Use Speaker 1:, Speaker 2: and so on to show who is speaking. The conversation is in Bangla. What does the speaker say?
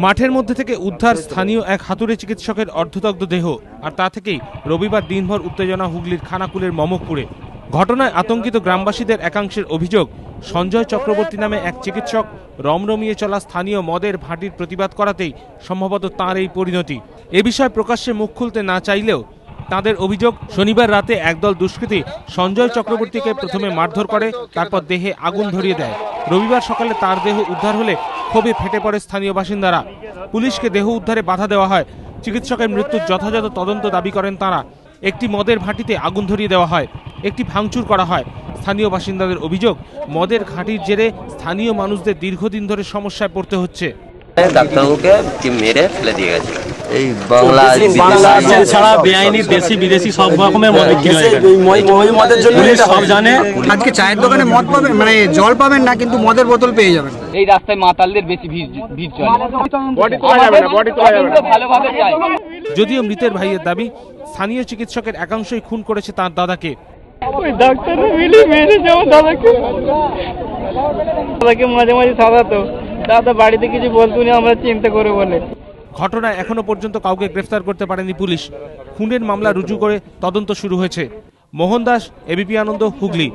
Speaker 1: মাঠের মধ্যে থেকে উদ্ধার স্থানীয় এক হাতুড়ে চিকিৎসকের অর্ধদগ্ধ দেহ, আর তা থেকেই রবিবার দিনভর উত্তেজনা হুগলির খানাকুলের মমকপুরে। ঘটনায় আতঙ্কিত গ্রামবাসীদের একাংশের অভিযোগ, সঞ্জয় চক্রবর্তী নামে এক চিকিৎসক রমরমিয়ে চলা স্থানীয় মদের ভাটির প্রতিবাদ করাতেই সম্ভবত তাঁর এই পরিণতি। এ বিষয়ে প্রকাশ্যে মুখ খুলতে না চাইলেও তাদের অভিযোগ, শনিবার রাতে একদল দুষ্কৃতী সঞ্জয় চক্রবর্তীকে প্রথমে মারধর করে, তারপর দেহে আগুন ধরিয়ে দেয়। রবিবার সকালে তার দেহ উদ্ধার হলে ক্ষোভে ফেটে পড়ে স্থানীয় বাসিন্দারা। পুলিশকে দেহ উদ্ধারে বাধা দেওয়া হয়। চিকিৎসকের মৃত্যুর যথাযথ তদন্ত দাবি করেন তাঁরা। একটি মদের ভাটিতে আগুন ধরিয়ে দেওয়া হয়, একটি ভাঙচুর করা হয়। স্থানীয় বাসিন্দাদের অভিযোগ, মদের ঘাঁটির জেরে স্থানীয় মানুষদের দীর্ঘদিন ধরে সমস্যায় পড়তে হচ্ছে।
Speaker 2: ডাক্তারবাবুকে মেরে ফেলে দিয়ে গেছে।
Speaker 3: এই বাংলা
Speaker 4: ছাড়া বেআইনি দেশি বিদেশি সব রকমের মদ বিক্রি হয় এখানে, সব জানে।
Speaker 5: আজকে চায়ের দোকানে মদ পাবেন, মানে জল পাবেন না, কিন্তু মদের বোতল পেয়ে যাবেন।
Speaker 6: এই রাস্তায় মাতালদের বেশি ভিড় চলে।
Speaker 1: যদিও মৃতের ভাইয়ের দাবি, স্থানীয় চিকিৎসকের একাংশই খুন করেছে তার দাদাকে।
Speaker 7: ওই ডাক্তাররা মিলে মেরেছে আমার দাদাকে। মাঝে মাঝে সাজাতো, দাদা বাড়িতে কিছু বলতো না, আমরা চিন্তা করে বলে।
Speaker 1: ঘটনায় এখনো পর্যন্ত কাউকে গ্রেফতার করতে পারেনি পুলিশ। খুনের মামলা রুজু করে তদন্ত শুরু হয়েছে। মোহন দাস, এবিপি আনন্দ, হুগলি।